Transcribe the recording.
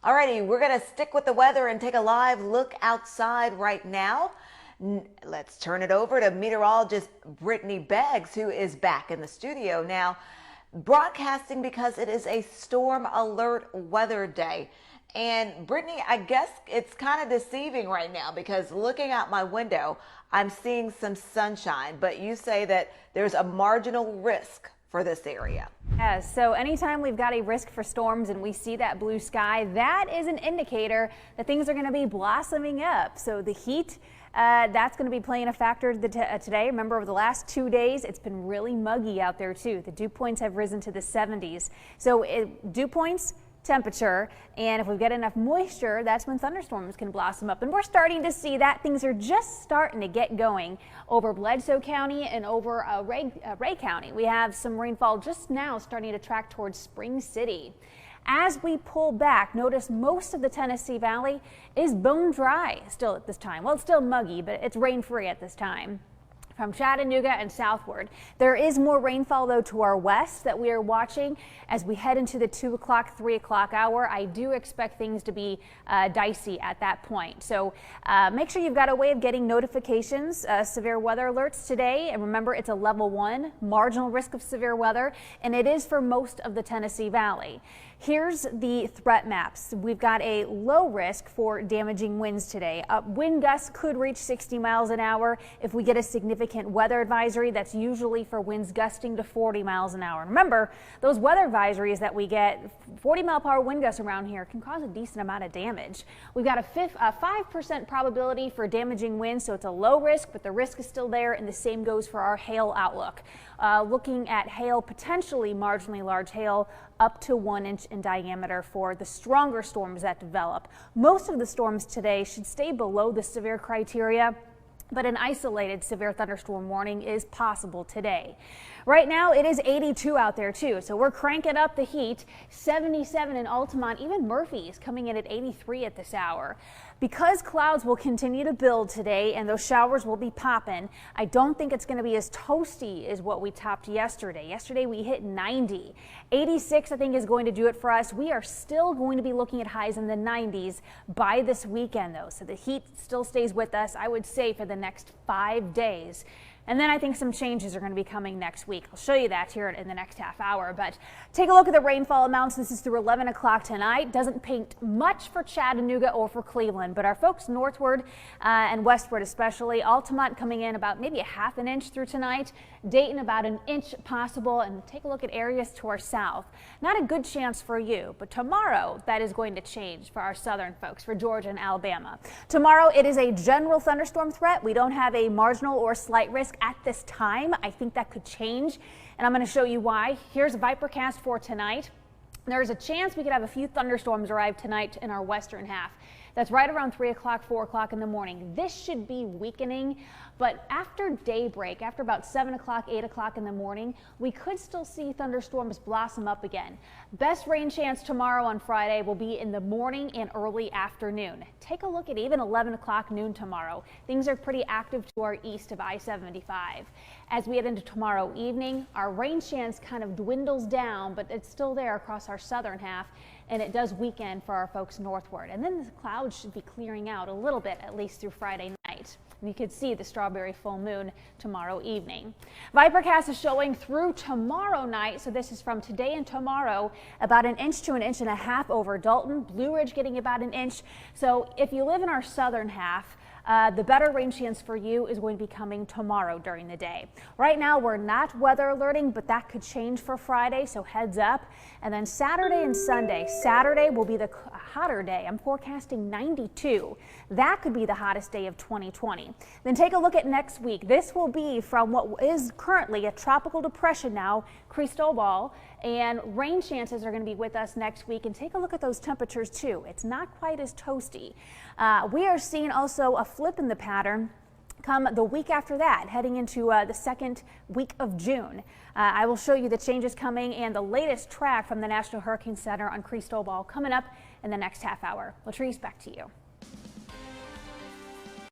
Alrighty, we're going to stick with the weather and take a live look outside right now. Let's turn it over to meteorologist Brittany Beggs, who is back in the studio now, broadcasting because it is a storm alert weather day. And Brittany, I guess it's kind of deceiving right now because looking out my window, I'm seeing some sunshine, but you say that there's a marginal risk for this area. Yes, so anytime we've got a risk for storms and we see that blue sky, that is an indicator that things are going to be blossoming up. So the heat, that's going to be playing a factor today. Remember, over the last 2 days, it's been really muggy out there too. The dew points have risen to the 70s. So dew points, temperature, and if we get enough moisture, that's when thunderstorms can blossom up. And we're starting to see that things are just starting to get going over Bledsoe County and over Ray County. We have some rainfall just now starting to track towards Spring City. As we pull back, notice most of the Tennessee Valley is bone dry still at this time. Well, it's still muggy, but it's rain free at this time. From Chattanooga and southward. There is more rainfall, though, to our west that we are watching as we head into the 2 o'clock, 3 o'clock hour. I do expect things to be dicey at that point. So make sure you've got a way of getting notifications, severe weather alerts today. And remember, it's a level 1 marginal risk of severe weather, and it is for most of the Tennessee Valley. Here's the threat maps. We've got a low risk for damaging winds today. Wind gusts could reach 60 miles an hour if we get a significant weather advisory. That's usually for winds gusting to 40 miles an hour. Remember, those weather advisories that we get, 40-mile-per-hour wind gusts around here can cause a decent amount of damage. We've got a 5% probability for damaging winds, so it's a low risk, but the risk is still there, and the same goes for our hail outlook. Looking at hail, potentially marginally large hail, up to 1 inch in diameter for the stronger storms that develop. Most of the storms today should stay below the severe criteria, but an isolated severe thunderstorm warning is possible today. Right now it is 82 out there too, so we're cranking up the heat. 77 in Altamont, even Murphy is coming in at 83 at this hour. Because clouds will continue to build today and those showers will be popping, I don't think it's going to be as toasty as what we topped yesterday. Yesterday we hit 90. 86 I think is going to do it for us. We are still going to be looking at highs in the 90s by this weekend though, so the heat still stays with us, I would say, for the next 5 days. And then I think some changes are going to be coming next week. I'll show you that here in the next half hour. But take a look at the rainfall amounts. This is through 11 o'clock tonight. Doesn't paint much for Chattanooga or for Cleveland, but our folks northward and westward especially. Altamont coming in about maybe a ½ inch through tonight. Dayton about 1 inch possible. And take a look at areas to our south. Not a good chance for you, but tomorrow that is going to change for our southern folks, for Georgia and Alabama. Tomorrow it is a general thunderstorm threat. We don't have a marginal or slight risk at this time. I think that could change, and I'm going to show you why. Here's a Vipercast for tonight. There's a chance we could have a few thunderstorms arrive tonight in our western half. That's right around 3 o'clock, 4 o'clock in the morning. This should be weakening, but after daybreak, after about 7 o'clock, 8 o'clock in the morning, we could still see thunderstorms blossom up again. Best rain chance tomorrow on Friday will be in the morning and early afternoon. Take a look at even 11 o'clock noon tomorrow. Things are pretty active to our east of I-75. As we head into tomorrow evening, our rain chance kind of dwindles down, but it's still there across our southern half, and it does weaken for our folks northward. And then the clouds should be clearing out a little bit, at least through Friday night. And you could see the strawberry full moon tomorrow evening. Vipercast is showing through tomorrow night, so this is from today and tomorrow, about 1 inch to 1.5 inches over Dalton. Blue Ridge getting about 1 inch. So if you live in our southern half, the better rain chance for you is going to be coming tomorrow during the day. Right now, we're not weather alerting, but that could change for Friday, so heads up. And then Saturday and Sunday. Saturday will be the hotter day. I'm forecasting 92. That could be the hottest day of 2020. Then take a look at next week. This will be from what is currently a tropical depression now, Cristobal, and rain chances are going to be with us next week. And take a look at those temperatures too. It's not quite as toasty. We are seeing also a flip in the pattern come the week after that, heading into the second week of June. I will show you the changes coming and the latest track from the National Hurricane Center on Cristobal coming up in the next half hour. Latrice, back to you.